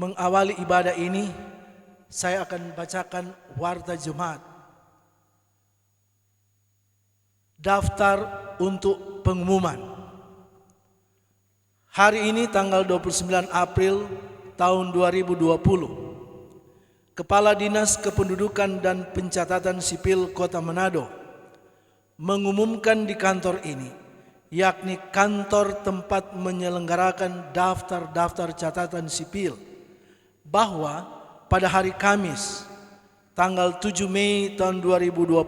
Mengawali ibadah ini, saya akan bacakan warta Jumat. Daftar untuk pengumuman. Hari ini tanggal 29 April tahun 2020. Kepala Dinas Kependudukan dan Pencatatan Sipil Kota Manado mengumumkan di kantor ini, yakni kantor tempat menyelenggarakan daftar-daftar catatan sipil, bahwa pada hari Kamis tanggal 7 Mei tahun 2020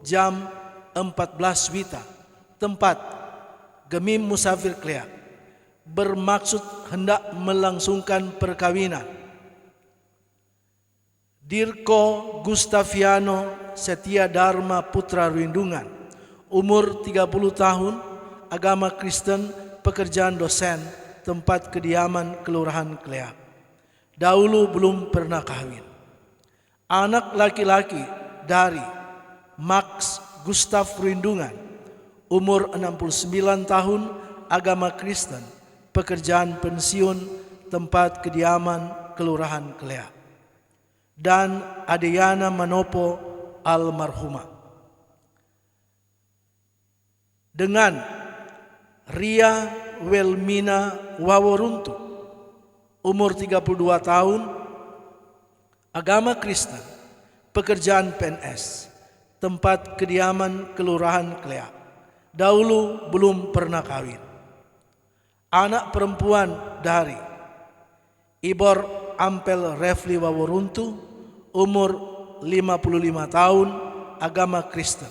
jam 14 WITA, tempat Gemim Musafir Klea, bermaksud hendak melangsungkan perkawinan Dirko Gustaviano Setia Dharma Putra Rindungan, umur 30 tahun, agama Kristen, pekerjaan dosen, tempat kediaman Kelurahan Klea. Dahulu belum pernah kawin. Anak laki-laki dari Max Gustav Rindungan, umur 69 tahun, agama Kristen, pekerjaan pensiun, tempat kediaman Kelurahan Klea. Dan Adeyana Manopo almarhumah. Dengan Ria Welmina Waworuntu, umur 32 tahun, agama Kristen, pekerjaan PNS, tempat kediaman Kelurahan Klea. Dahulu belum pernah kawin. Anak perempuan dari Ibor Ampel Refli Waworuntu, umur 55 tahun, agama Kristen,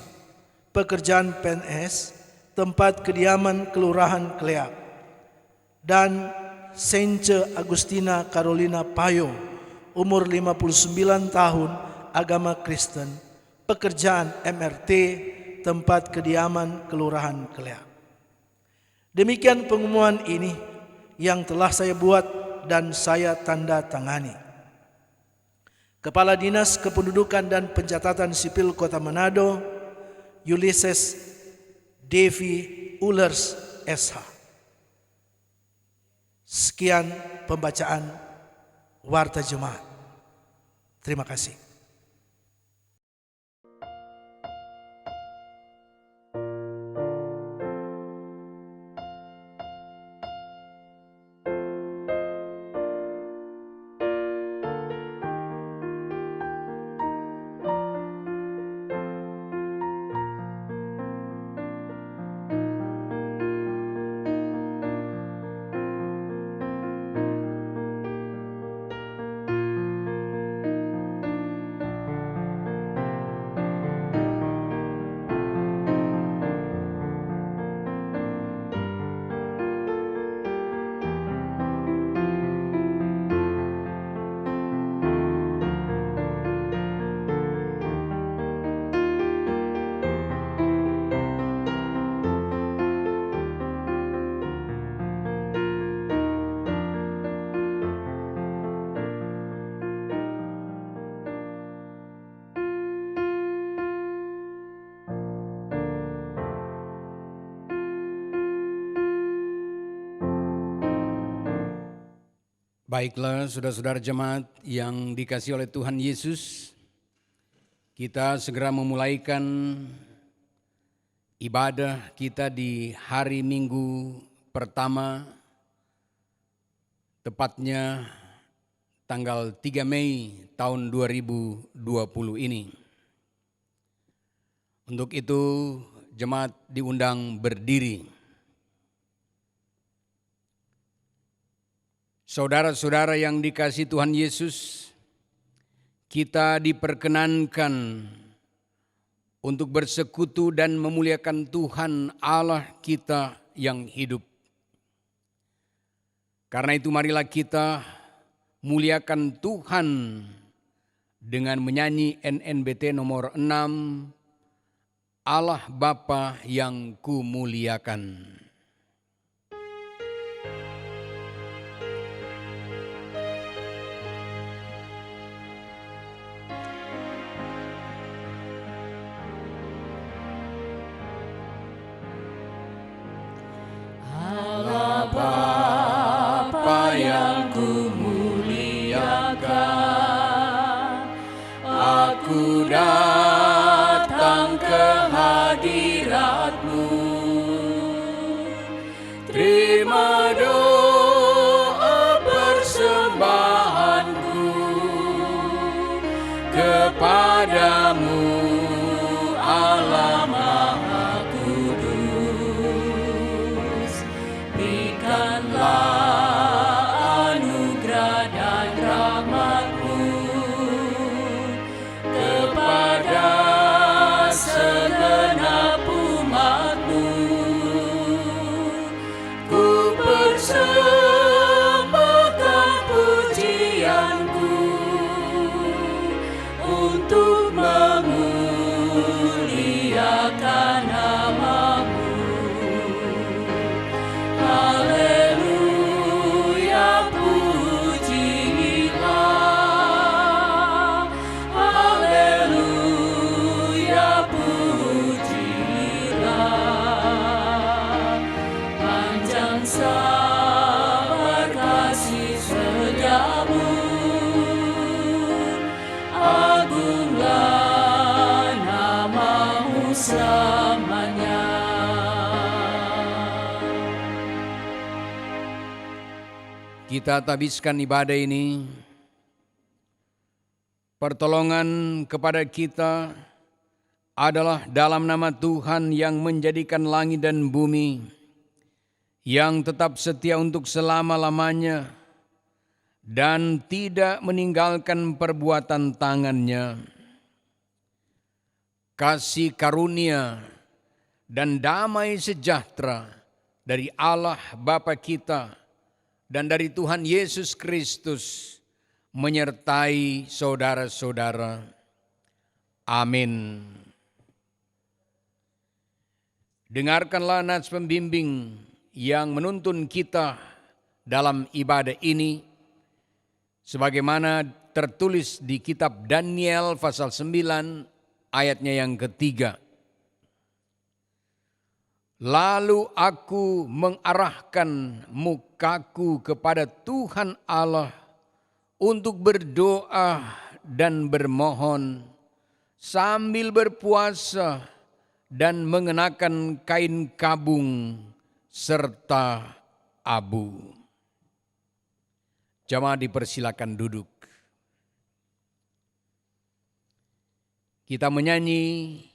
pekerjaan PNS, tempat kediaman Kelurahan Klea. Dan Sence Agustina Carolina Payo, umur 59 tahun, agama Kristen, pekerjaan MRT, tempat kediaman Kelurahan Klea. Demikian pengumuman ini yang telah saya buat dan saya tanda tangani. Kepala Dinas Kependudukan dan Pencatatan Sipil Kota Manado, Ulysses Devi Ullers SH. Sekian pembacaan warta Jumat. Terima kasih. Baiklah saudara-saudara jemaat yang dikasihi oleh Tuhan Yesus, kita segera memulaikan ibadah kita di hari Minggu pertama, tepatnya tanggal 3 Mei tahun 2020 ini. Untuk itu jemaat diundang berdiri. Saudara-saudara yang dikasihi Tuhan Yesus, kita diperkenankan untuk bersekutu dan memuliakan Tuhan Allah kita yang hidup. Karena itu marilah kita muliakan Tuhan dengan menyanyi NNBT nomor 6, Allah Bapa yang kumuliakan. Bapa yang kumuliakan. hadirat-Mu. Terima doa persembahanku kepadamu, Allah Maha Kudus. Berikanlah anugerah dan rahmat-Mu kepada segenap umat-Mu. Ku persembahkan pujianku untuk memuliakan nama-Mu. Haleluya, pujilah. Haleluya, pujilah. Panjang sabar kasih setiamu, agunglah nama-Mu selamanya. Kita habiskan ibadah ini. Pertolongan kepada kita adalah dalam nama Tuhan yang menjadikan langit dan bumi, yang tetap setia untuk selama-lamanya dan tidak meninggalkan perbuatan tangannya. Kasih karunia dan damai sejahtera dari Allah Bapa kita dan dari Tuhan Yesus Kristus menyertai saudara-saudara. Amin. Dengarkanlah nats pembimbing yang menuntun kita dalam ibadah ini sebagaimana tertulis di kitab Daniel pasal 9 ayatnya yang ketiga. Lalu aku mengarahkan mukaku kepada Tuhan Allah untuk berdoa dan bermohon sambil berpuasa dan mengenakan kain kabung serta abu. Jamaah dipersilakan duduk. Kita menyanyi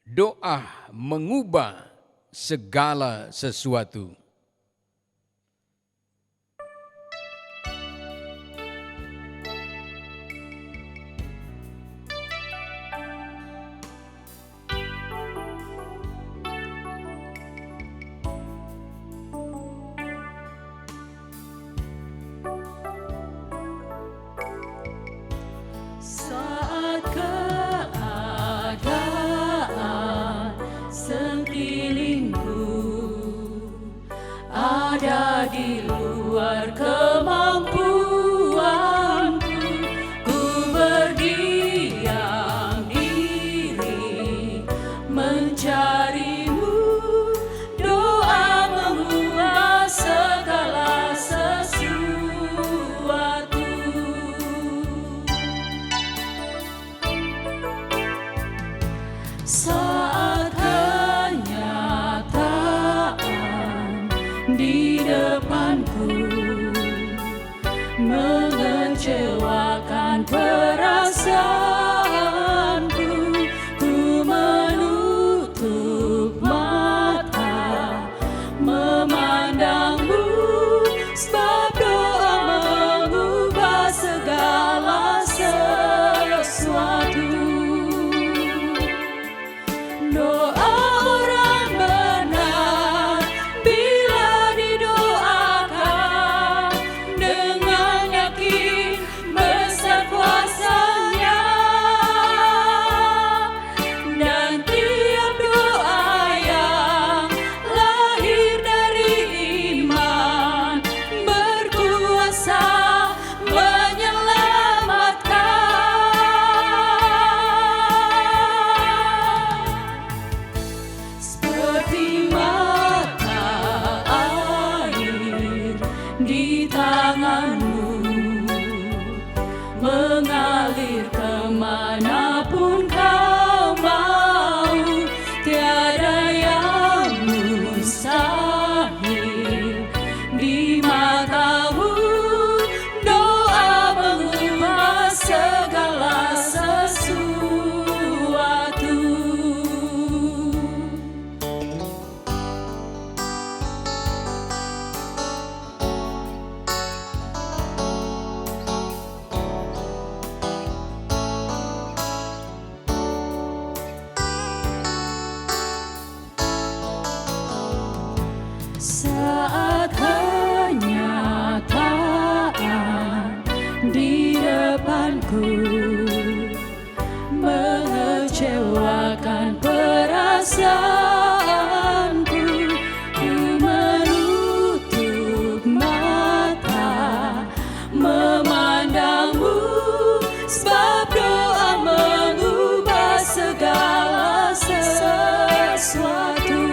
doa mengubah segala sesuatu. Saat keadaan sekelilingku ada di luar kemampuanku, ku berdiam diri mencari-Mu. Doa mengubah segala sesuatu. Saat kenyataan di depanku mengecewakan perasaanku, ku menutup mata memandang-Mu, sebab doa mengubah segala sesuatu. Doa orang benar bila didoakan dengan yakin besar kuasa-Nya, dan tiap doa yang lahir dari iman berkuasa menyelamatkan. Menyerahkan perasaanku, ku menutup mata memandangmu, sebab doa mengubah segala sesuatu.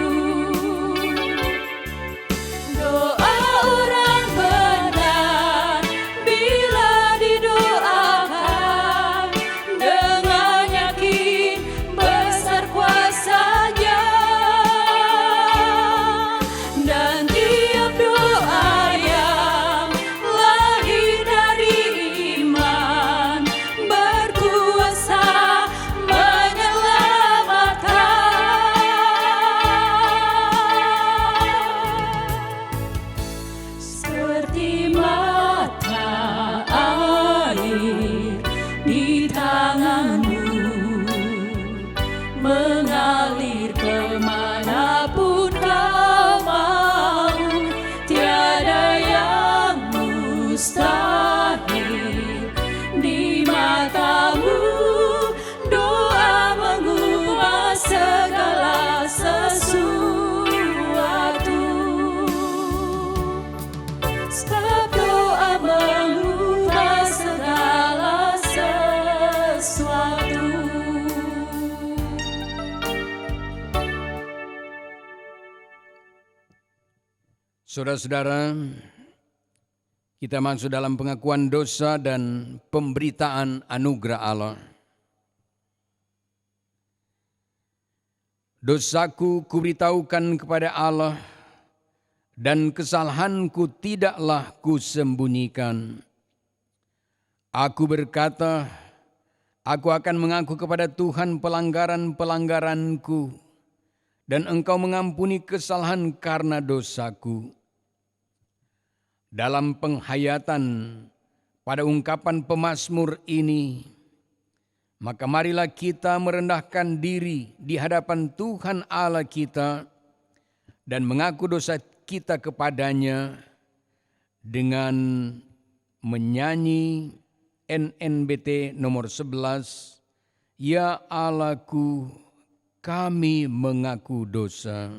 Doa orang benar bila didoakan dengan yakin besar kuasanya, dan tiap doa yang lahir dari iman berkuasa menyelamatkan. Seperti mata air di tanganmu, mengalir kemanapun kau mau. Tiada yang mustahil di matamu. Doa mengubah segala sesuatu. Sebab doa mengubah segala sesuatu. Saudara-saudara, kita masuk dalam pengakuan dosa dan pemberitaan anugerah Allah. Dosaku kuberitahukan kepada Allah, dan kesalahanku tidaklah kusembunyikan. Aku berkata, aku akan mengaku kepada Tuhan pelanggaran-pelanggaranku, dan Engkau mengampuni kesalahan karena dosaku. Dalam penghayatan pada ungkapan pemazmur ini, maka marilah kita merendahkan diri di hadapan Tuhan Allah kita dan mengaku dosa kita kepadanya dengan menyanyi NNBT nomor 11, Ya Allahku, kami mengaku dosa.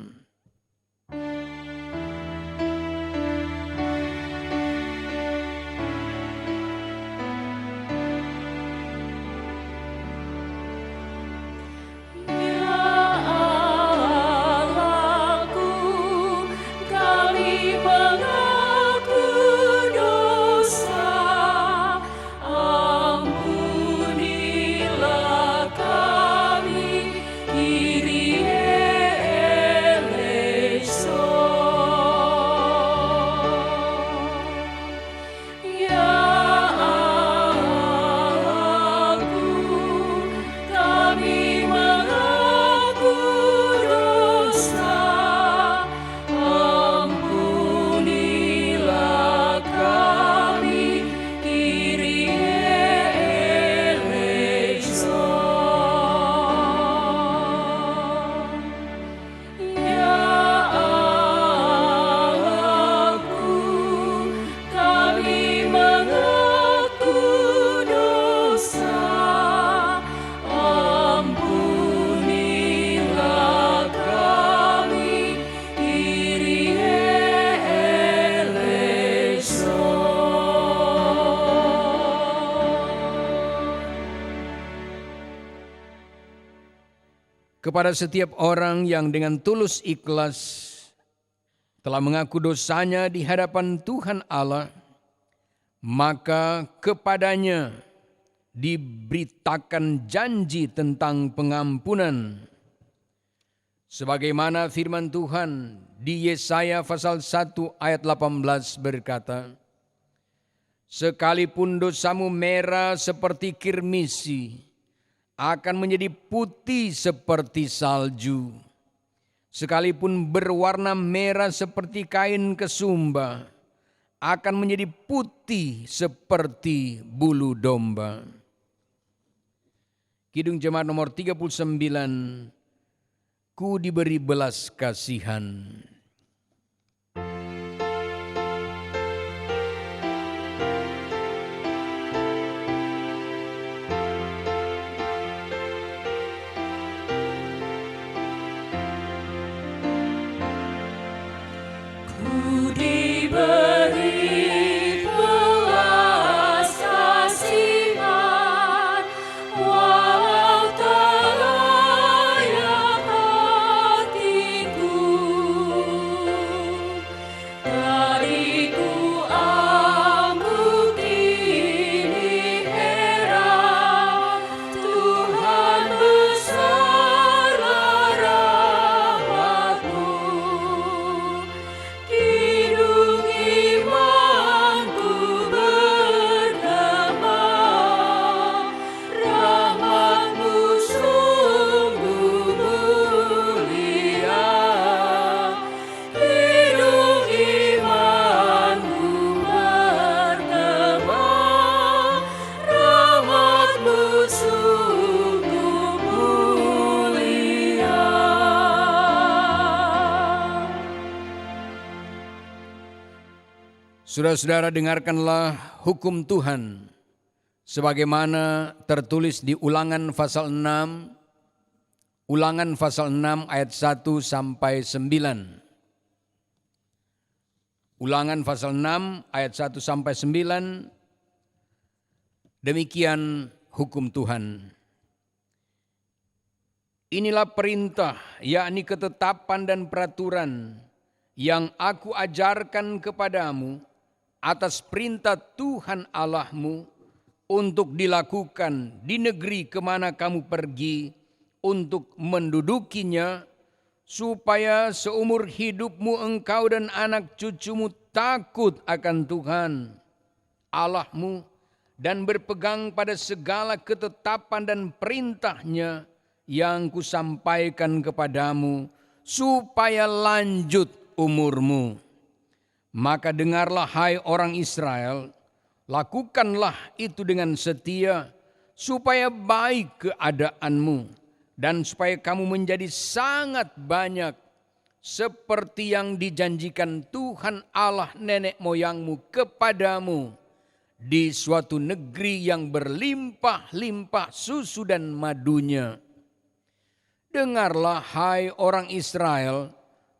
Kepada setiap orang yang dengan tulus ikhlas telah mengaku dosanya di hadapan Tuhan Allah, maka kepadanya diberitakan janji tentang pengampunan. Sebagaimana firman Tuhan di Yesaya pasal 1 ayat 18 berkata, sekalipun dosamu merah seperti kirmisi, akan menjadi putih seperti salju. Sekalipun berwarna merah seperti kain kesumba, akan menjadi putih seperti bulu domba. Kidung Jemaat nomor 39, ku diberi belas kasihan. Saudara-saudara, dengarkanlah hukum Tuhan sebagaimana tertulis di Ulangan pasal 6, Ulangan pasal 6 ayat 1 sampai 9. Ulangan pasal 6 ayat 1 sampai 9. Demikian hukum Tuhan. Inilah perintah, yakni ketetapan dan peraturan yang aku ajarkan kepadamu atas perintah Tuhan Allahmu untuk dilakukan di negeri kemana kamu pergi untuk mendudukinya, supaya seumur hidupmu engkau dan anak cucumu takut akan Tuhan Allahmu dan berpegang pada segala ketetapan dan perintahnya yang kusampaikan kepadamu, supaya lanjut umurmu. Maka dengarlah, hai orang Israel, lakukanlah itu dengan setia, supaya baik keadaanmu, dan supaya kamu menjadi sangat banyak, seperti yang dijanjikan Tuhan Allah nenek moyangmu kepadamu, di suatu negeri yang berlimpah-limpah susu dan madunya. Dengarlah, hai orang Israel,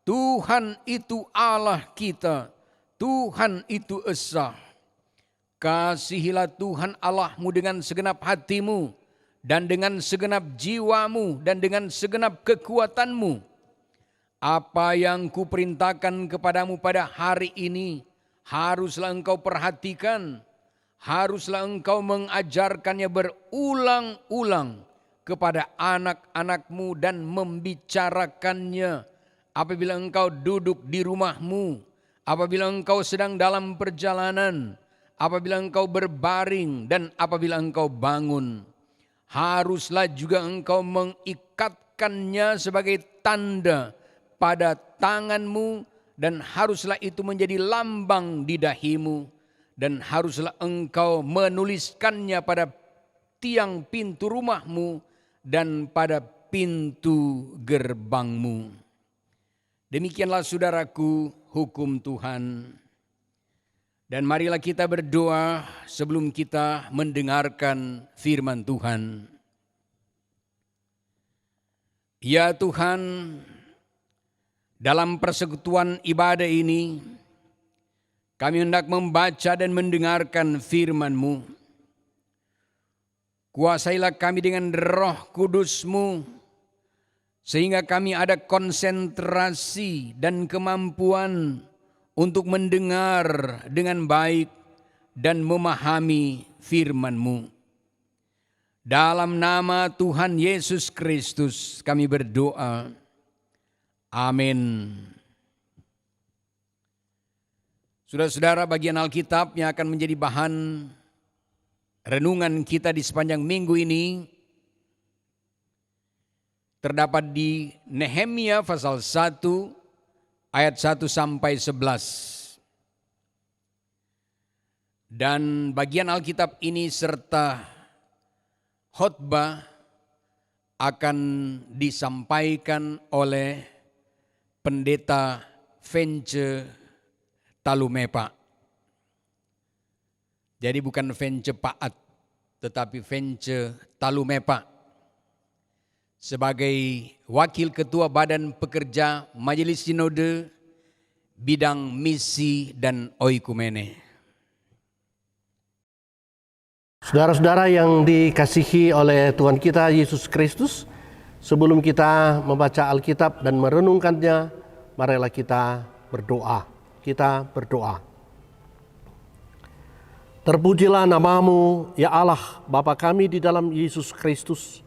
Tuhan itu Allah kita, Tuhan itu esa. Kasihilah Tuhan Allahmu dengan segenap hatimu, dan dengan segenap jiwamu, dan dengan segenap kekuatanmu. Apa yang kuperintahkan kepadamu pada hari ini, haruslah engkau perhatikan, haruslah engkau mengajarkannya berulang-ulang kepada anak-anakmu dan membicarakannya apabila engkau duduk di rumahmu, apabila engkau sedang dalam perjalanan, apabila engkau berbaring, dan apabila engkau bangun. Haruslah juga engkau mengikatkannya sebagai tanda pada tanganmu, dan haruslah itu menjadi lambang di dahimu, dan haruslah engkau menuliskannya pada tiang pintu rumahmu dan pada pintu gerbangmu. Demikianlah saudaraku hukum Tuhan. Dan marilah kita berdoa sebelum kita mendengarkan firman Tuhan. Ya Tuhan, dalam persekutuan ibadah ini, kami hendak membaca dan mendengarkan firman-Mu. Kuasailah kami dengan Roh Kudus-Mu, sehingga kami ada konsentrasi dan kemampuan untuk mendengar dengan baik dan memahami firman-Mu. Dalam nama Tuhan Yesus Kristus kami berdoa. Amin. Saudara-saudara, bagian Alkitab yang akan menjadi bahan renungan kita di sepanjang minggu ini terdapat di Nehemia pasal 1 ayat 1 sampai 11. Dan bagian Alkitab ini serta khotbah akan disampaikan oleh Pendeta Vence Talumepa. Jadi bukan Vence Paat, tetapi Vence Talumepa. Sebagai Wakil Ketua Badan Pekerja Majelis Sinode Bidang Misi dan Oikumene. Saudara-saudara yang dikasihi oleh Tuhan kita Yesus Kristus, sebelum kita membaca Alkitab dan merenungkannya, marilah kita berdoa. Kita berdoa. Terpujilah namamu, ya Allah, Bapa kami di dalam Yesus Kristus.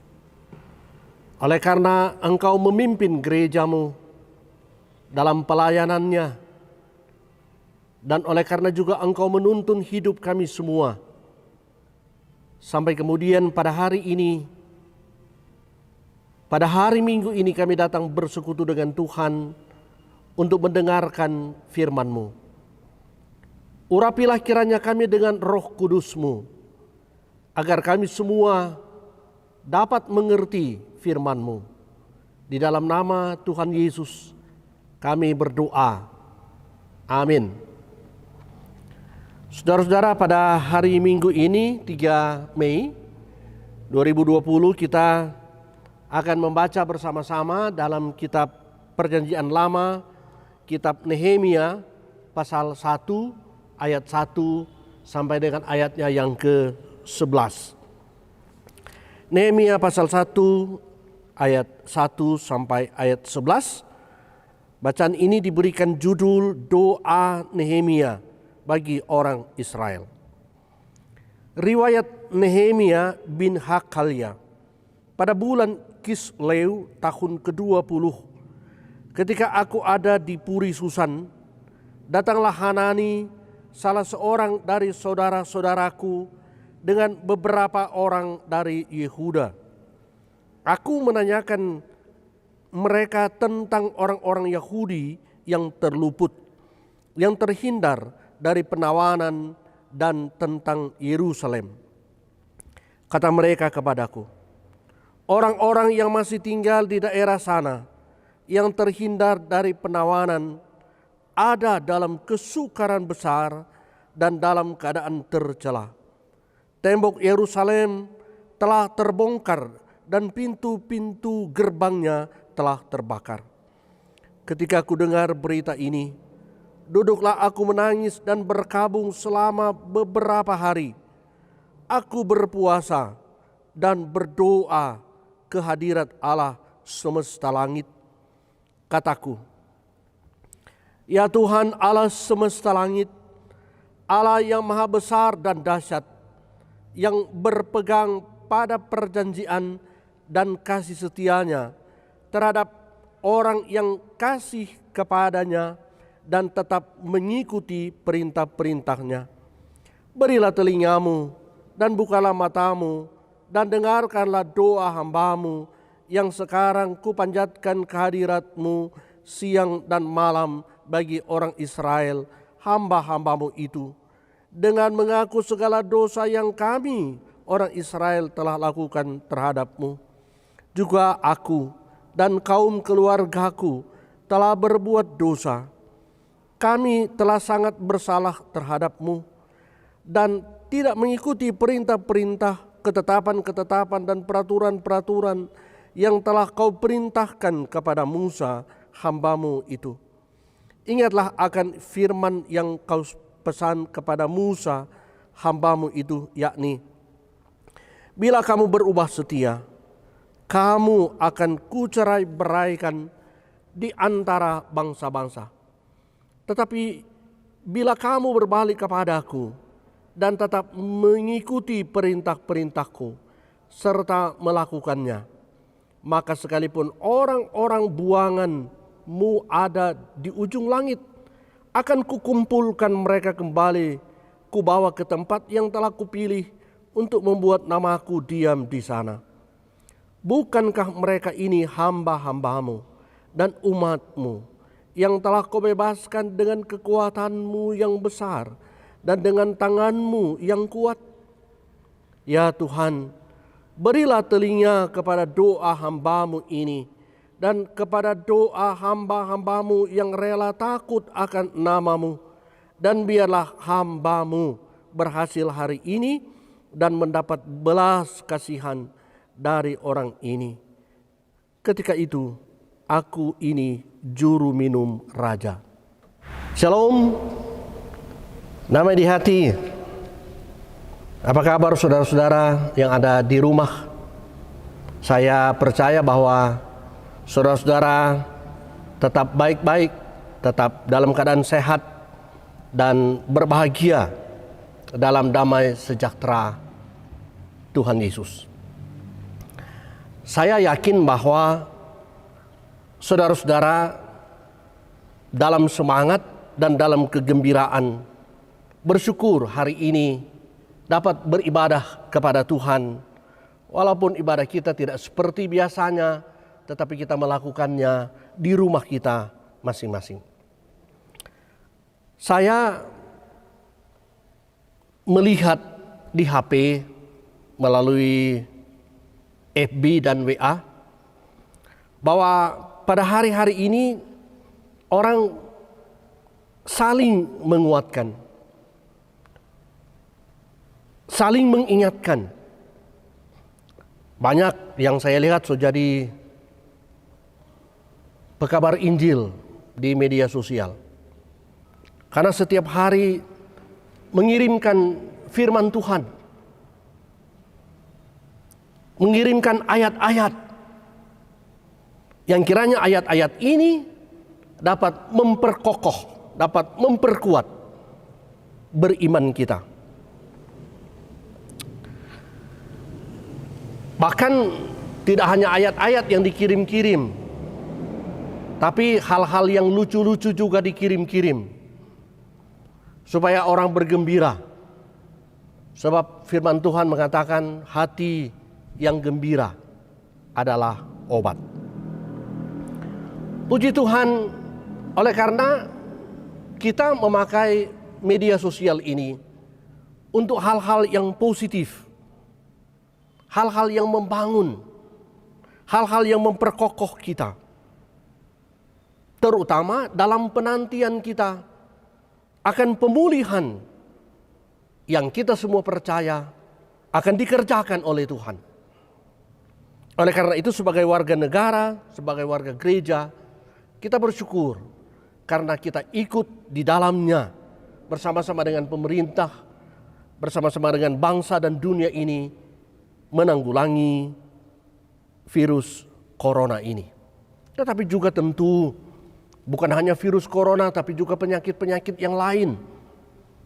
Oleh karena Engkau memimpin gerejamu dalam pelayanannya, dan oleh karena juga Engkau menuntun hidup kami semua, sampai kemudian pada hari ini, pada hari Minggu ini kami datang bersekutu dengan Tuhan untuk mendengarkan firman-Mu. Urapilah kiranya kami dengan Roh Kudus-Mu, agar kami semua dapat mengerti firman-Mu. Di dalam nama Tuhan Yesus kami berdoa. Amin. Saudara-saudara, pada hari Minggu ini 3 Mei 2020 kita akan membaca bersama-sama dalam kitab Perjanjian Lama, kitab Nehemia pasal 1 ayat 1 sampai dengan ayatnya yang ke-11. Nehemia pasal 1 ayat 1 sampai ayat 11. Bacaan ini diberikan judul Doa Nehemia bagi orang Israel. Riwayat Nehemia bin Hakalia. Pada bulan Kisleu tahun ke-20, ketika aku ada di Puri Susan, datanglah Hanani, salah seorang dari saudara-saudaraku, dengan beberapa orang dari Yehuda. Aku menanyakan mereka tentang orang-orang Yahudi yang terluput, yang terhindar dari penawanan, dan tentang Yerusalem. Kata mereka kepadaku, orang-orang yang masih tinggal di daerah sana, yang terhindar dari penawanan, ada dalam kesukaran besar dan dalam keadaan tercela. Tembok Yerusalem telah terbongkar dan pintu-pintu gerbangnya telah terbakar. Ketika aku dengar berita ini, duduklah aku menangis dan berkabung selama beberapa hari. Aku berpuasa dan berdoa ke hadirat Allah semesta langit. Kataku, ya Tuhan Allah semesta langit, Allah yang maha besar dan dahsyat, yang berpegang pada perjanjian dan kasih setianya terhadap orang yang kasih kepadanya dan tetap mengikuti perintah-perintahnya. Berilah telingamu dan bukalah matamu dan dengarkanlah doa hambamu yang sekarang kupanjatkan kehadiratmu siang dan malam bagi orang Israel, hamba-hambamu itu, dengan mengaku segala dosa yang kami, orang Israel, telah lakukan terhadapmu. Juga aku dan kaum keluargaku telah berbuat dosa. Kami telah sangat bersalah terhadapmu dan tidak mengikuti perintah-perintah, ketetapan-ketetapan dan peraturan-peraturan yang telah kau perintahkan kepada Musa, hambamu itu. Ingatlah akan firman yang kau pesan kepada Musa, hambamu itu, yakni, bila kamu berubah setia, kamu akan kucerai beraikan di antara bangsa-bangsa. Tetapi bila kamu berbalik kepadaku dan tetap mengikuti perintah-perintahku serta melakukannya, maka sekalipun orang-orang buanganmu ada di ujung langit, akan kukumpulkan mereka kembali, kubawa ke tempat yang telah kupilih untuk membuat namaku diam di sana. Bukankah mereka ini hamba-hambamu dan umatmu, yang telah kau bebaskan dengan kekuatanmu yang besar dan dengan tanganmu yang kuat? Ya Tuhan, berilah telinga kepada doa hambamu ini dan kepada doa hamba-hambamu yang rela takut akan namamu, dan biarlah hambamu berhasil hari ini dan mendapat belas kasihan dari orang ini. Ketika itu, aku ini juru minum raja. Shalom, damai di hati. Apa kabar saudara-saudara yang ada di rumah? Saya percaya bahwa saudara-saudara tetap baik-baik, tetap dalam keadaan sehat dan berbahagia dalam damai sejahtera Tuhan Yesus. Saya yakin bahwa saudara-saudara dalam semangat dan dalam kegembiraan bersyukur hari ini dapat beribadah kepada Tuhan. Walaupun ibadah kita tidak seperti biasanya, tetapi kita melakukannya di rumah kita masing-masing. Saya melihat di HP melalui FB dan WA bahwa pada hari-hari ini orang saling menguatkan. saling mengingatkan. Banyak yang saya lihat sudah jadi pekabar Injil di media sosial. Karena setiap hari mengirimkan firman Tuhan, mengirimkan ayat-ayat yang kiranya ayat-ayat ini dapat memperkokoh, dapat memperkuat beriman kita. Bahkan tidak hanya ayat-ayat yang dikirim-kirim, tapi hal-hal yang lucu-lucu juga dikirim-kirim supaya orang bergembira. Sebab firman Tuhan mengatakan hati yang gembira adalah obat. Puji Tuhan, oleh karena kita memakai media sosial ini untuk hal-hal yang positif, hal-hal yang membangun, hal-hal yang memperkokoh kita. Terutama dalam penantian kita akan pemulihan yang kita semua percaya akan dikerjakan oleh Tuhan. Oleh karena itu sebagai warga negara, sebagai warga gereja, kita bersyukur karena kita ikut di dalamnya bersama-sama dengan pemerintah, bersama-sama dengan bangsa dan dunia ini menanggulangi virus corona ini. Tetapi juga tentu bukan hanya virus corona, tapi juga penyakit-penyakit yang lain.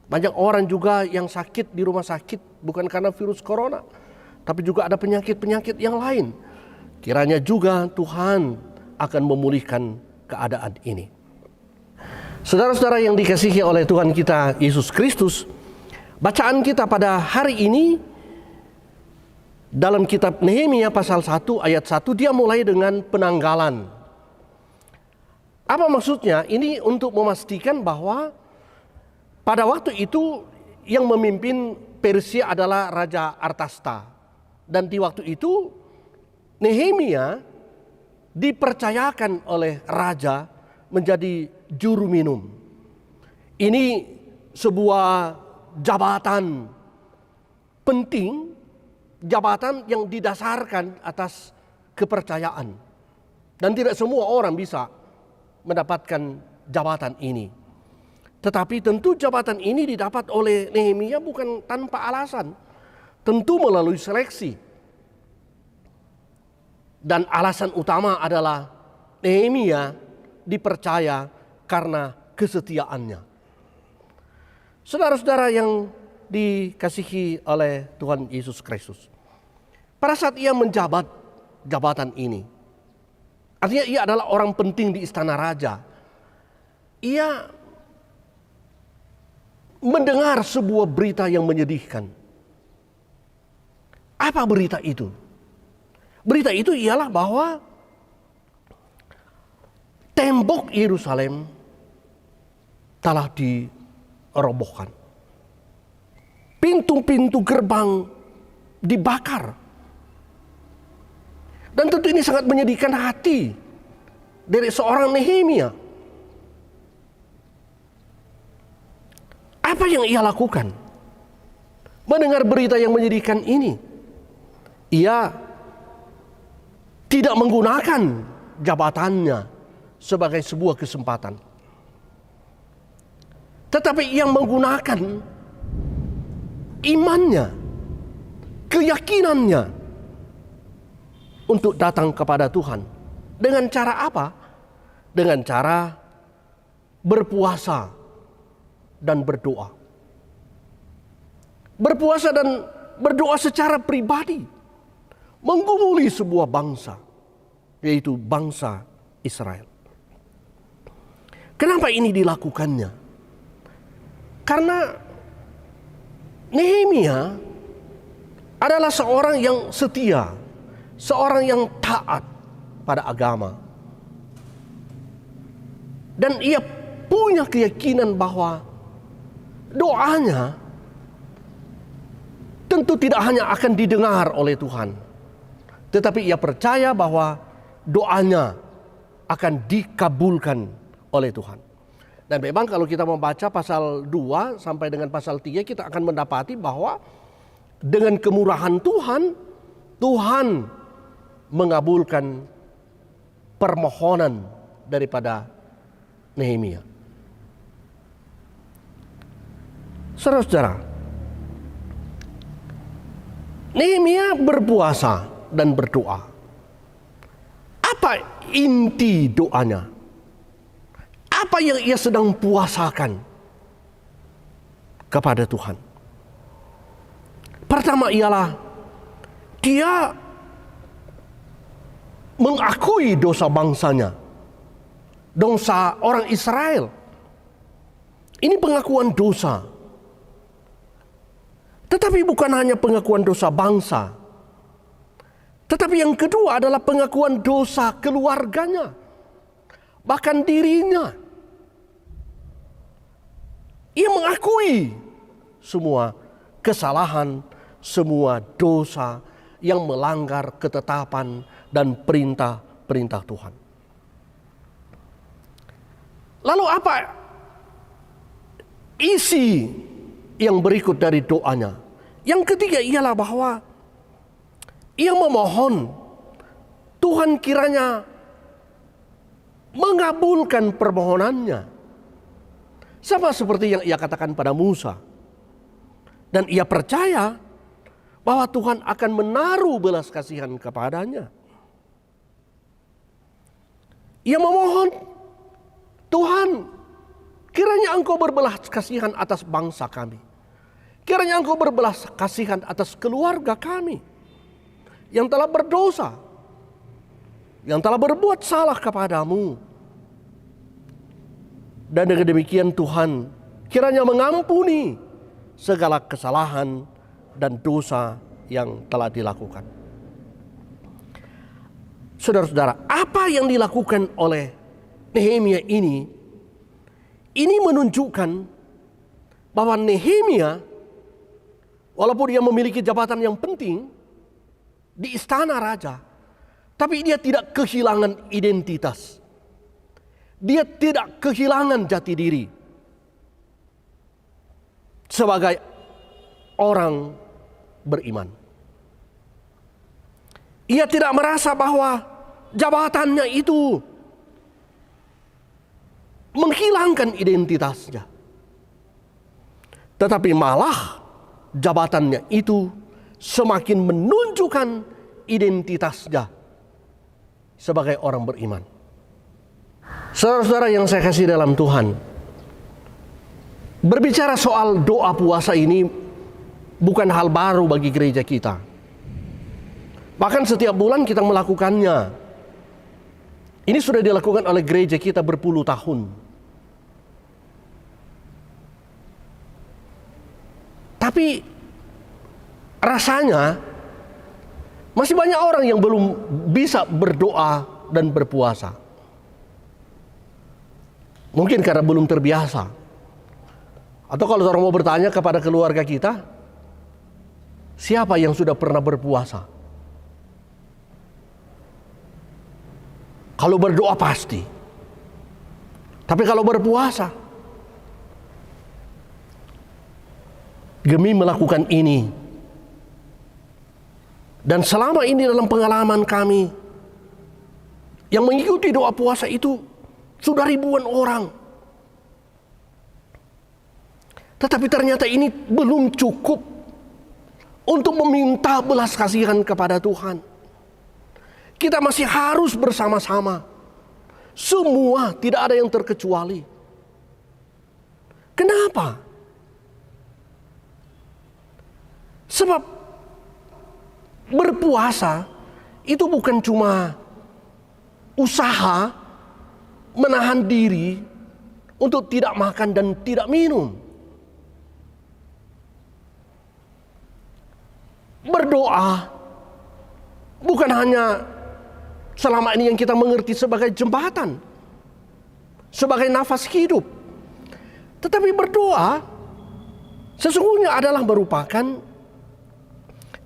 Banyak orang juga yang sakit di rumah sakit bukan karena virus corona, tapi juga ada penyakit-penyakit yang lain. Kiranya juga Tuhan akan memulihkan keadaan ini. Saudara-saudara yang dikasihi oleh Tuhan kita Yesus Kristus, bacaan kita pada hari ini dalam kitab Nehemia pasal 1 ayat 1, dia mulai dengan penanggalan. Apa maksudnya? Ini untuk memastikan bahwa pada waktu itu yang memimpin Persia adalah Raja Artasta. Dan di waktu itu Nehemia dipercayakan oleh raja menjadi juru minum. Ini sebuah jabatan penting, jabatan yang didasarkan atas kepercayaan. Dan tidak semua orang bisa mendapatkan jabatan ini. Tetapi tentu jabatan ini didapat oleh Nehemia bukan tanpa alasan. Tentu melalui seleksi. Dan alasan utama adalah Nehemia dipercaya karena kesetiaannya. Saudara-saudara yang dikasihi oleh Tuhan Yesus Kristus, pada saat ia menjabat jabatan ini, artinya ia adalah orang penting di istana raja, ia mendengar sebuah berita yang menyedihkan. Apa berita itu? Berita itu ialah bahwa tembok Yerusalem telah dirobohkan. Pintu-pintu gerbang dibakar. Dan tentu ini sangat menyedihkan hati dari seorang Nehemia. Apa yang ia lakukan? Mendengar berita yang menyedihkan ini, ia tidak menggunakan jabatannya sebagai sebuah kesempatan. Tetapi ia menggunakan imannya, keyakinannya untuk datang kepada Tuhan. Dengan cara apa? Dengan cara berpuasa dan berdoa. Berpuasa dan berdoa secara pribadi menggumuli sebuah bangsa, yaitu bangsa Israel. Kenapa ini dilakukannya? Karena Nehemia adalah seorang yang setia, seorang yang taat pada agama. Dan ia punya keyakinan bahwa doanya tentu tidak hanya akan didengar oleh Tuhan, tetapi ia percaya bahwa doanya akan dikabulkan oleh Tuhan. Dan memang kalau kita membaca pasal 2 sampai dengan pasal 3, kita akan mendapati bahwa dengan kemurahan Tuhan, Tuhan mengabulkan permohonan daripada Nehemia. Saudara-saudara, Nehemia berpuasa dan berdoa. Apa inti doanya? Apa yang ia sedang puasakan kepada Tuhan? Pertama ialah dia mengakui dosa bangsanya, dosa orang Israel. Ini pengakuan dosa. Tetapi bukan hanya pengakuan dosa bangsa, tetapi yang kedua adalah pengakuan dosa keluarganya, bahkan dirinya. Ia mengakui semua kesalahan, semua dosa yang melanggar ketetapan dan perintah-perintah Tuhan. Lalu apa isi yang berikut dari doanya? Yang ketiga ialah bahwa ia memohon Tuhan kiranya mengabulkan permohonannya. Sama seperti yang ia katakan pada Musa. Dan ia percaya bahwa Tuhan akan menaruh belas kasihan kepadanya. Ia memohon, Tuhan, kiranya Engkau berbelas kasihan atas bangsa kami. Kiranya Engkau berbelas kasihan atas keluarga kami yang telah berdosa, yang telah berbuat salah kepadamu. Dan dengan demikian Tuhan kiranya mengampuni segala kesalahan dan dosa yang telah dilakukan. Saudara-saudara, apa yang dilakukan oleh Nehemia ini menunjukkan bahwa Nehemia, walaupun dia memiliki jabatan yang penting di istana raja, tapi dia tidak kehilangan identitas. Dia tidak kehilangan jati diri sebagai orang beriman. Ia tidak merasa bahwa jabatannya itu menghilangkan identitasnya, tetapi malah jabatannya itu semakin menunjukkan identitasnya sebagai orang beriman. Saudara-saudara yang saya kasih dalam Tuhan, berbicara soal doa puasa ini bukan hal baru bagi gereja kita. Bahkan setiap bulan kita melakukannya. Ini sudah dilakukan oleh gereja kita berpuluh tahun. Tapi rasanya masih banyak orang yang belum bisa berdoa dan berpuasa. Mungkin karena belum terbiasa. Atau kalau orang mau bertanya kepada keluarga kita, siapa yang sudah pernah berpuasa? Kalau berdoa pasti. Tapi kalau berpuasa, demi melakukan ini. Dan selama ini dalam pengalaman kami, yang mengikuti doa puasa itu sudah ribuan orang. Tetapi ternyata ini belum cukup untuk meminta belas kasihan kepada Tuhan. Kita masih harus bersama-sama. Semua, tidak ada yang terkecuali. Kenapa? Sebab berpuasa itu bukan cuma usaha menahan diri untuk tidak makan dan tidak minum. Berdoa bukan hanya selama ini yang kita mengerti sebagai jembatan, sebagai nafas hidup. Tetapi berdoa sesungguhnya adalah merupakan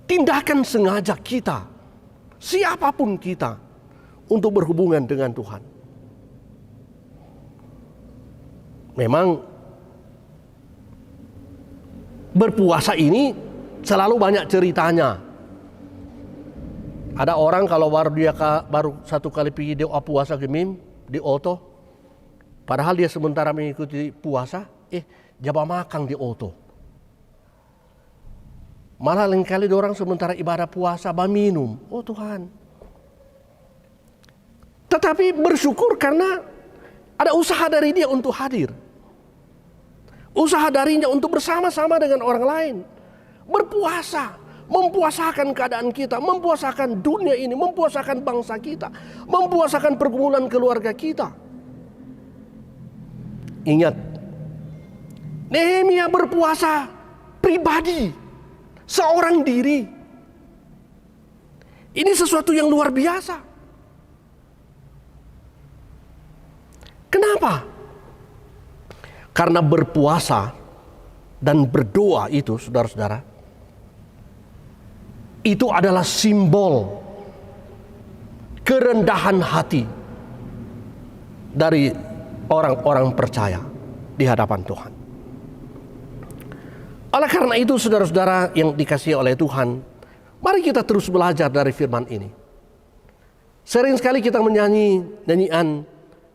tindakan sengaja kita, siapapun kita, untuk berhubungan dengan Tuhan. Memang berpuasa ini selalu banyak ceritanya. Ada orang kalau baru satu kali pergi di puasa gemim di oto, padahal dia sementara mengikuti puasa, jaba makan di oto. Malah lain kali orang sementara ibadah puasa minum. Oh Tuhan. Tetapi bersyukur karena ada usaha dari dia untuk hadir. Usaha darinya untuk bersama-sama dengan orang lain. Berpuasa. Mempuasakan keadaan kita. Mempuasakan dunia ini. Mempuasakan bangsa kita. Mempuasakan pergumulan keluarga kita. Ingat. Nehemia berpuasa pribadi. Seorang diri. Ini sesuatu yang luar biasa. Kenapa? Karena berpuasa dan berdoa itu, saudara-saudara, itu adalah simbol kerendahan hati dari orang-orang percaya di hadapan Tuhan. Oleh karena itu, saudara-saudara yang dikasihi oleh Tuhan, mari kita terus belajar dari firman ini. Sering sekali kita menyanyi nyanyian,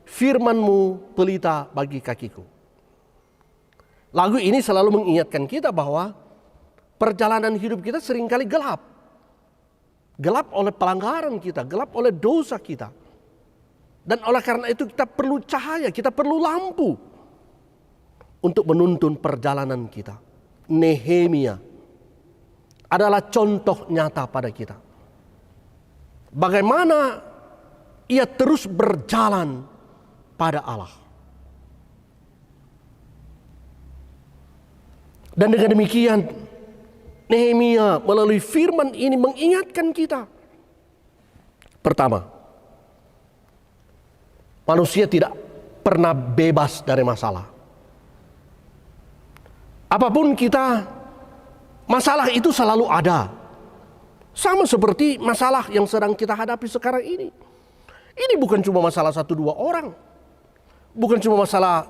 firman-Mu pelita bagi kakiku. Lagu ini selalu mengingatkan kita bahwa perjalanan hidup kita seringkali gelap. Gelap oleh pelanggaran kita, gelap oleh dosa kita. Dan oleh karena itu kita perlu cahaya, kita perlu lampu untuk menuntun perjalanan kita. Nehemia adalah contoh nyata pada kita. Bagaimana ia terus berjalan pada Allah. Dan dengan demikian Nehemia melalui firman ini mengingatkan kita. Pertama, manusia tidak pernah bebas dari masalah. Apapun kita, masalah itu selalu ada. Sama seperti masalah yang sedang kita hadapi sekarang ini. Ini bukan cuma masalah 1-2 orang. Bukan cuma masalah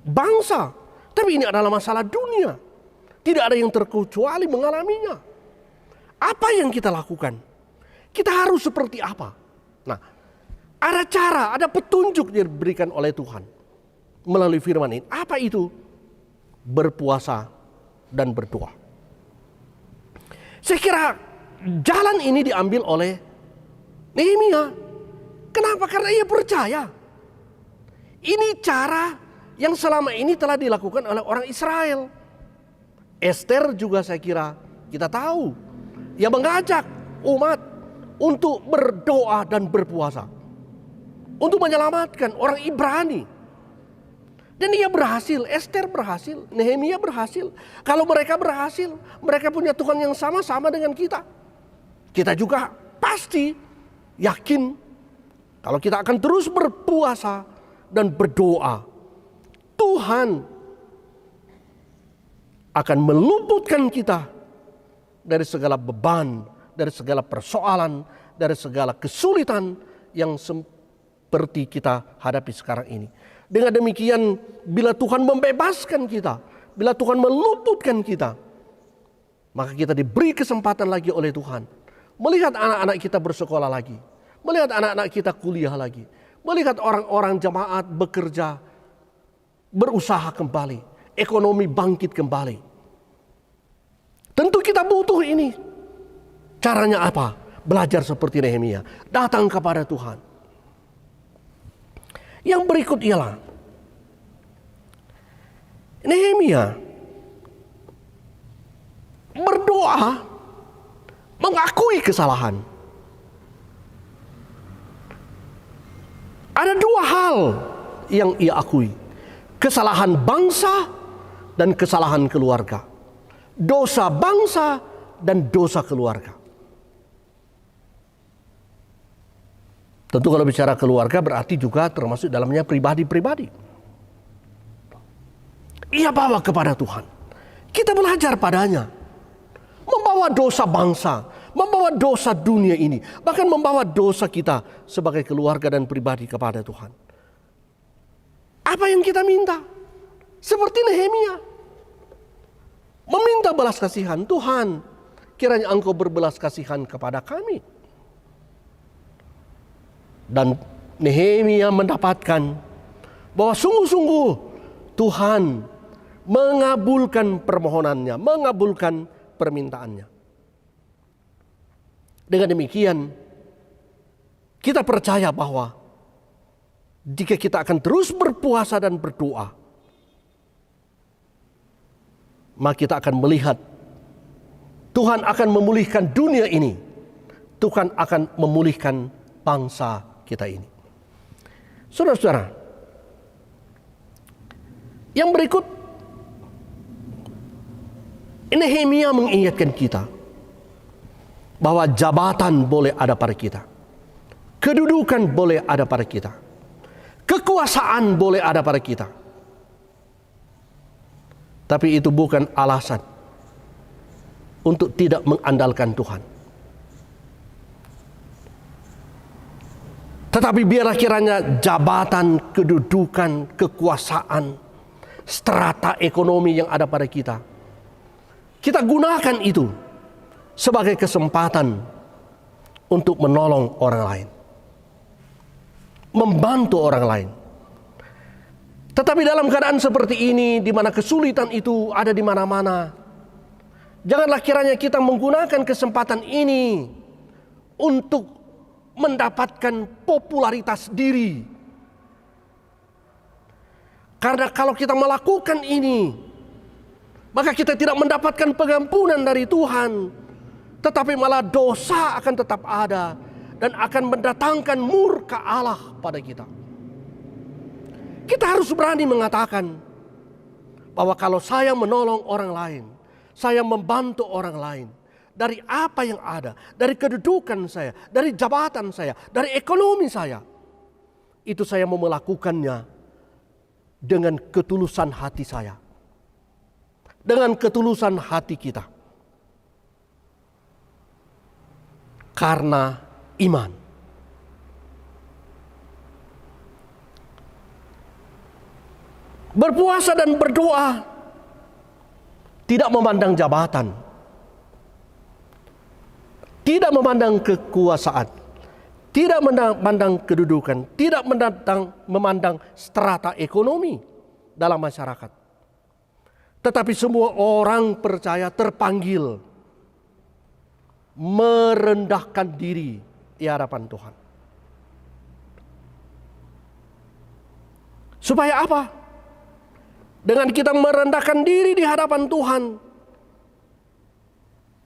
bangsa. Tapi ini adalah masalah dunia. Tidak ada yang terkecuali mengalaminya. Apa yang kita lakukan? Kita harus seperti apa? Nah, ada cara, ada petunjuk yang diberikan oleh Tuhan melalui firman ini. Apa itu? Berpuasa dan berdoa. Saya kira jalan ini diambil oleh Nehemia. Kenapa? Karena ia percaya. Ini cara yang selama ini telah dilakukan oleh orang Israel. Esther juga saya kira kita tahu. Ia mengajak umat untuk berdoa dan berpuasa. Untuk menyelamatkan orang Ibrani. Dan ia berhasil, Esther berhasil, Nehemia berhasil. Kalau mereka berhasil, mereka punya Tuhan yang sama-sama dengan kita. Kita juga pasti yakin kalau kita akan terus berpuasa dan berdoa, Tuhan akan meluputkan kita dari segala beban, dari segala persoalan, dari segala kesulitan yang seperti kita hadapi sekarang ini. Dengan demikian, bila Tuhan membebaskan kita, bila Tuhan meluputkan kita, maka kita diberi kesempatan lagi oleh Tuhan. Melihat anak-anak kita bersekolah lagi. Melihat anak-anak kita kuliah lagi. Melihat orang-orang jemaat bekerja, berusaha kembali. Ekonomi bangkit kembali. Tentu kita butuh ini. Caranya apa? Belajar seperti Nehemia. Datang kepada Tuhan. Yang berikut ialah Nehemia berdoa mengakui kesalahan. Ada 2 hal yang ia akui. Kesalahan bangsa dan kesalahan keluarga. Dosa bangsa dan dosa keluarga. Tentu kalau bicara keluarga berarti juga termasuk dalamnya pribadi-pribadi. Ia bawa kepada Tuhan. Kita belajar padanya. Membawa dosa bangsa, membawa dosa dunia ini, bahkan membawa dosa kita sebagai keluarga dan pribadi kepada Tuhan. Apa yang kita minta? Seperti Nehemia. meminta belas kasihan. Tuhan, kiranya Engkau berbelas kasihan kepada kami. Dan Nehemia mendapatkan bahwa sungguh-sungguh Tuhan mengabulkan permohonannya, mengabulkan permintaannya. Dengan demikian, kita percaya bahwa jika kita akan terus berpuasa dan berdoa, maka kita akan melihat Tuhan akan memulihkan dunia ini. Tuhan akan memulihkan bangsa kita ini. Saudara-saudara, yang berikut, Nehemia mengingatkan kita bahwa jabatan boleh ada pada kita, kedudukan boleh ada pada kita, kekuasaan boleh ada pada kita. Tapi itu bukan alasan untuk tidak mengandalkan Tuhan. Tetapi biarlah kiranya jabatan, kedudukan, kekuasaan, strata ekonomi yang ada pada kita, kita gunakan itu sebagai kesempatan untuk menolong orang lain, membantu orang lain. Tetapi dalam keadaan seperti ini, di mana kesulitan itu ada di mana-mana, janganlah kiranya kita menggunakan kesempatan ini untuk mendapatkan popularitas diri. Karena kalau kita melakukan ini, maka kita tidak mendapatkan pengampunan dari Tuhan, tetapi malah dosa akan tetap ada dan akan mendatangkan murka Allah pada kita. Kita harus berani mengatakan bahwa kalau saya menolong orang lain, saya membantu orang lain, dari apa yang ada, dari kedudukan saya, dari jabatan saya, dari ekonomi saya, itu saya mau melakukannya dengan ketulusan hati saya, dengan ketulusan hati kita, karena iman. Berpuasa dan berdoa tidak memandang jabatan, tidak memandang kekuasaan, tidak memandang kedudukan, tidak memandang strata ekonomi dalam masyarakat. Tetapi semua orang percaya terpanggil merendahkan diri di hadapan Tuhan. Supaya apa? Dengan kita merendahkan diri di hadapan Tuhan,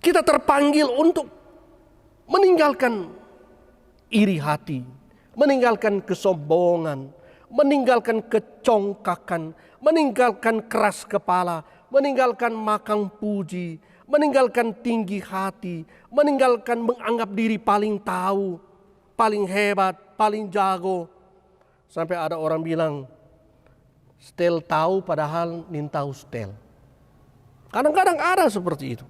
kita terpanggil untuk meninggalkan iri hati, meninggalkan kesombongan, meninggalkan kecongkakan, meninggalkan keras kepala, meninggalkan makan puji, meninggalkan tinggi hati, meninggalkan menganggap diri paling tahu, paling hebat, paling jago. Sampai ada orang bilang, stel tahu padahal nin tahu stel. Kadang-kadang ada seperti itu.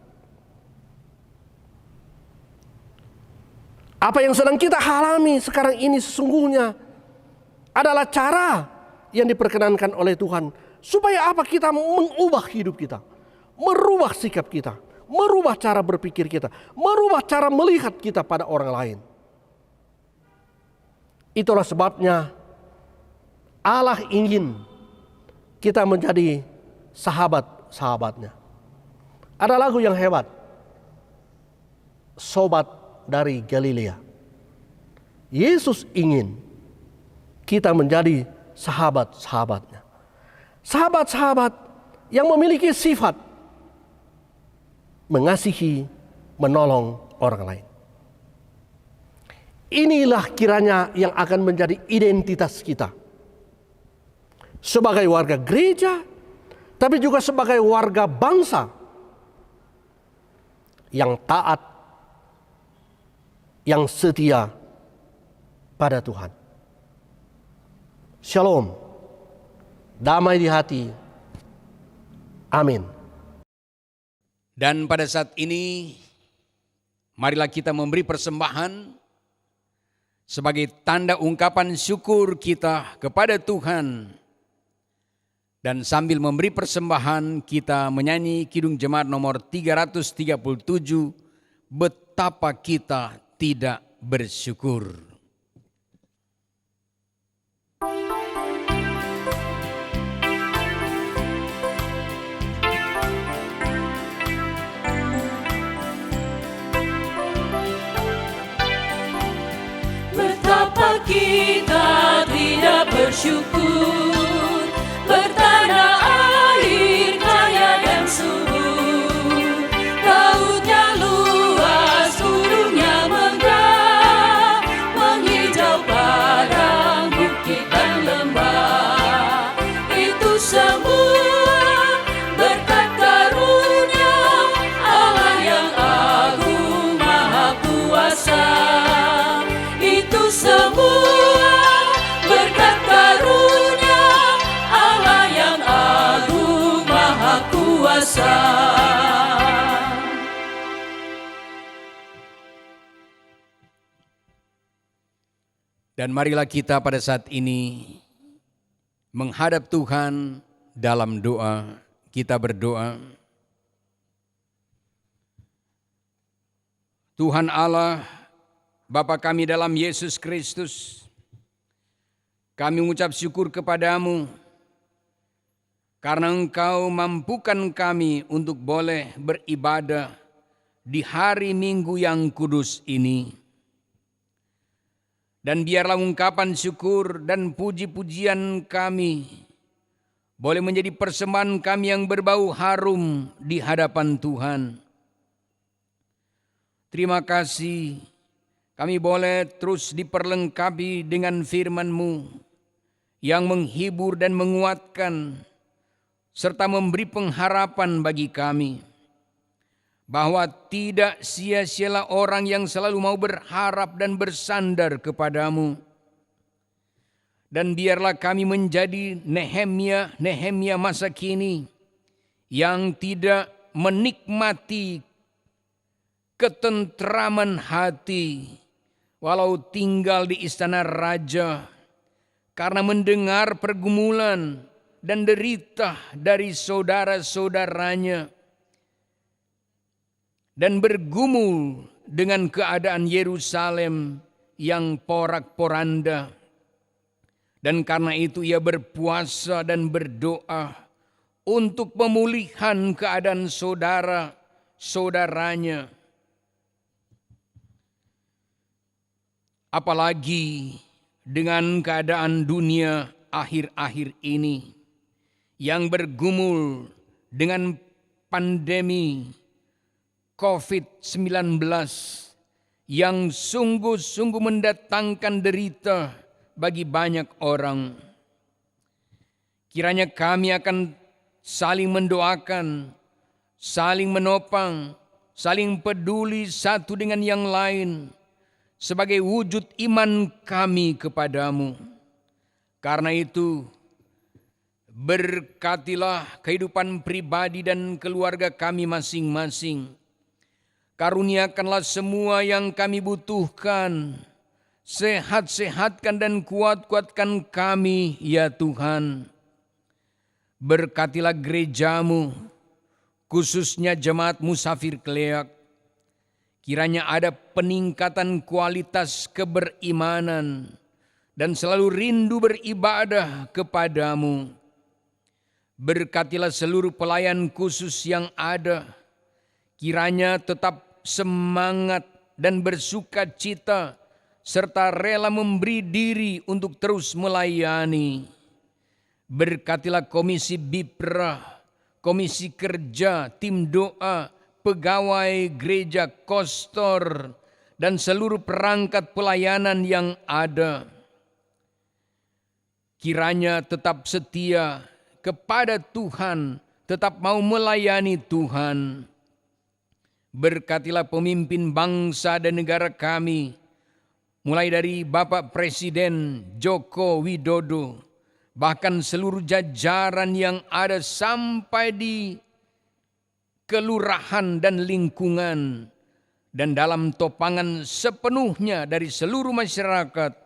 Apa yang sedang kita alami sekarang ini sesungguhnya adalah cara yang diperkenankan oleh Tuhan. Supaya apa? Kita mengubah hidup kita, merubah sikap kita, merubah cara berpikir kita, merubah cara melihat kita pada orang lain. Itulah sebabnya Allah ingin kita menjadi sahabat-sahabatnya. Ada lagu yang hebat, Sobat dari Galilea. Yesus ingin kita menjadi sahabat-sahabatnya. Sahabat-sahabat yang memiliki sifat mengasihi, menolong orang lain. Inilah kiranya yang akan menjadi identitas kita sebagai warga gereja, tapi juga sebagai warga bangsa yang taat, yang setia pada Tuhan. Shalom, damai di hati. Amin. Dan pada saat ini, marilah kita memberi persembahan sebagai tanda ungkapan syukur kita kepada Tuhan Dan sambil memberi persembahan, kita menyanyi Kidung Jemaat nomor 337, Betapa Kita Tidak Bersyukur. Betapa kita tidak bersyukur, bertanah air kaya dan subur, lautnya luas, burungnya megah, menghijau padang, bukit dan lembah. Itu semua berkat karunia Allah yang agung maha kuasa. Itu semua berkat karunia Allah yang agung maha kuasa. Dan marilah kita pada saat ini menghadap Tuhan dalam doa. Kita berdoa. Tuhan Allah, Bapa kami dalam Yesus Kristus, kami mengucap syukur kepadamu karena Engkau mampukan kami untuk boleh beribadah di hari Minggu yang kudus ini. Dan biarlah ungkapan syukur dan puji-pujian kami boleh menjadi persembahan kami yang berbau harum di hadapan Tuhan. Terima kasih kami boleh terus diperlengkapi dengan firman-Mu yang menghibur dan menguatkan serta memberi pengharapan bagi kami bahwa tidak sia-sialah orang yang selalu mau berharap dan bersandar kepadamu. Dan biarlah kami menjadi Nehemia masa kini yang tidak menikmati ketentraman hati walau tinggal di istana raja karena mendengar pergumulan dan derita dari saudara-saudaranya dan bergumul dengan keadaan Yerusalem yang porak-poranda. Dan karena itu ia berpuasa dan berdoa untuk pemulihan keadaan saudara-saudaranya. Apalagi dengan keadaan dunia akhir-akhir ini yang bergumul dengan pandemi COVID-19 yang sungguh-sungguh mendatangkan derita bagi banyak orang. Kiranya kami akan saling mendoakan, saling menopang, saling peduli satu dengan yang lain sebagai wujud iman kami kepadamu. Karena itu, berkatilah kehidupan pribadi dan keluarga kami masing-masing. Karuniakanlah semua yang kami butuhkan. Sehat-sehatkan dan kuat-kuatkan kami, ya Tuhan. Berkatilah gerejamu, khususnya jemaat Musafir Kleak. Kiranya ada peningkatan kualitas keberimanan dan selalu rindu beribadah kepadamu. Berkatilah seluruh pelayan khusus yang ada. Kiranya tetap semangat dan bersuka cita serta rela memberi diri untuk terus melayani. Berkatilah Komisi Biprah, Komisi Kerja, Tim Doa, pegawai gereja, kostor, dan seluruh perangkat pelayanan yang ada. Kiranya tetap setia kepada Tuhan, tetap mau melayani Tuhan. Berkatilah pemimpin bangsa dan negara kami, mulai dari Bapak Presiden Joko Widodo, bahkan seluruh jajaran yang ada sampai di kelurahan dan lingkungan, dan dalam topangan sepenuhnya dari seluruh masyarakat,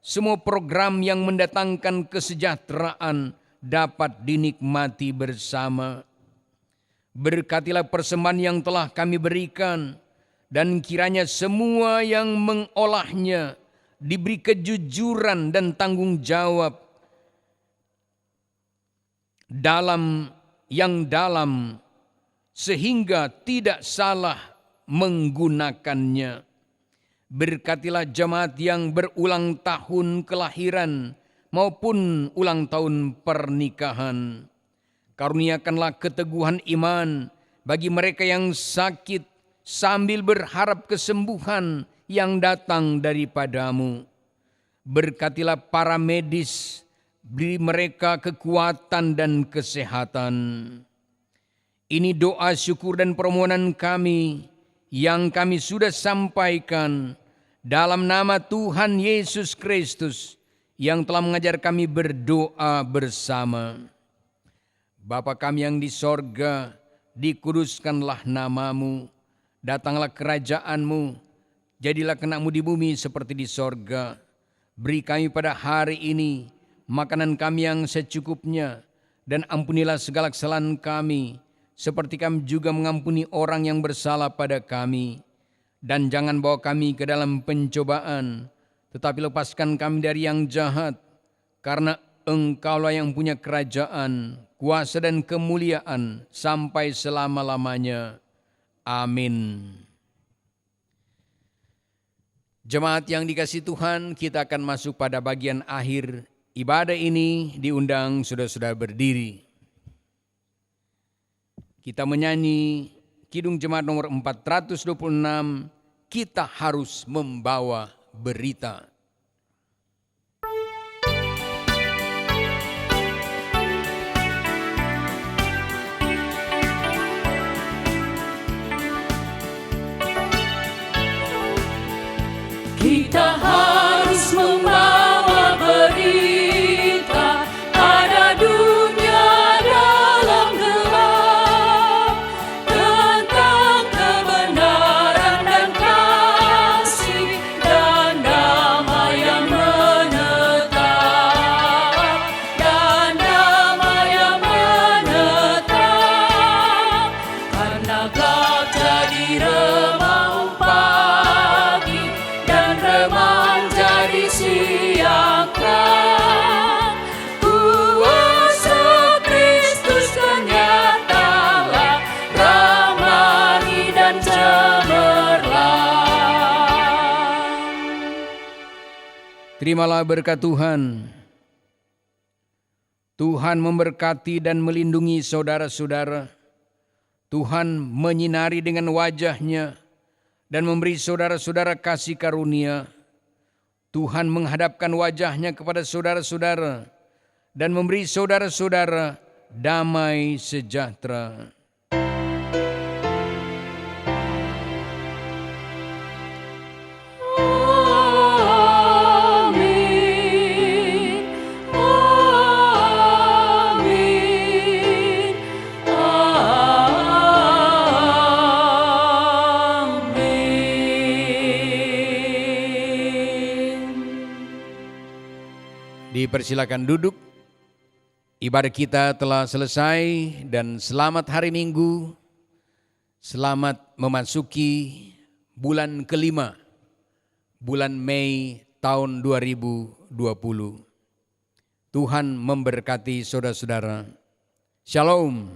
semua program yang mendatangkan kesejahteraan dapat dinikmati bersama. Berkatilah persembahan yang telah kami berikan, dan kiranya semua yang mengolahnya diberi kejujuran dan tanggung jawab dalam sehingga tidak salah menggunakannya. Berkatilah jemaat yang berulang tahun kelahiran maupun ulang tahun pernikahan. Karuniakanlah keteguhan iman bagi mereka yang sakit sambil berharap kesembuhan yang datang daripadamu. Berkatilah para medis, beri mereka kekuatan dan kesehatan. Ini doa syukur dan permohonan kami yang kami sudah sampaikan dalam nama Tuhan Yesus Kristus yang telah mengajar kami berdoa bersama. Bapa kami yang di sorga, dikuduskanlah namamu, datanglah kerajaanmu, jadilah kehendak-Mu di bumi seperti di sorga. Beri kami pada hari ini makanan kami yang secukupnya, dan ampunilah segala kesalahan kami, seperti kami juga mengampuni orang yang bersalah pada kami. Dan jangan bawa kami ke dalam pencobaan, tetapi lepaskan kami dari yang jahat, karena Engkaulah yang punya kerajaan, kuasa dan kemuliaan sampai selama-lamanya. Amin. Jemaat yang dikasihi Tuhan, kita akan masuk pada bagian akhir ibadah ini. Diundang saudara-saudara berdiri. Kita menyanyi Kidung Jemaat nomor 426, kita harus membawa berita. Kita harus membawa berita, ada dunia dalam gelap, tentang kebenaran dan kasih dan damai yang menetap, dan damai yang menetap, karena gelap jadi remang pagi, dan remang jadi siang terang. Kuasa Kristus ternyatalah ramai dan cemerlang. Terimalah berkat Tuhan. Tuhan memberkati dan melindungi saudara-saudara. Tuhan menyinari dengan wajah-Nya dan memberi saudara-saudara kasih karunia. Tuhan menghadapkan wajah-Nya kepada saudara-saudara dan memberi saudara-saudara damai sejahtera. Amin. Amin. Amin. Dipersilakan duduk. Ibadah kita telah selesai dan selamat hari Minggu. Selamat memasuki bulan kelima, bulan Mei tahun 2020. Tuhan memberkati saudara-saudara. Shalom.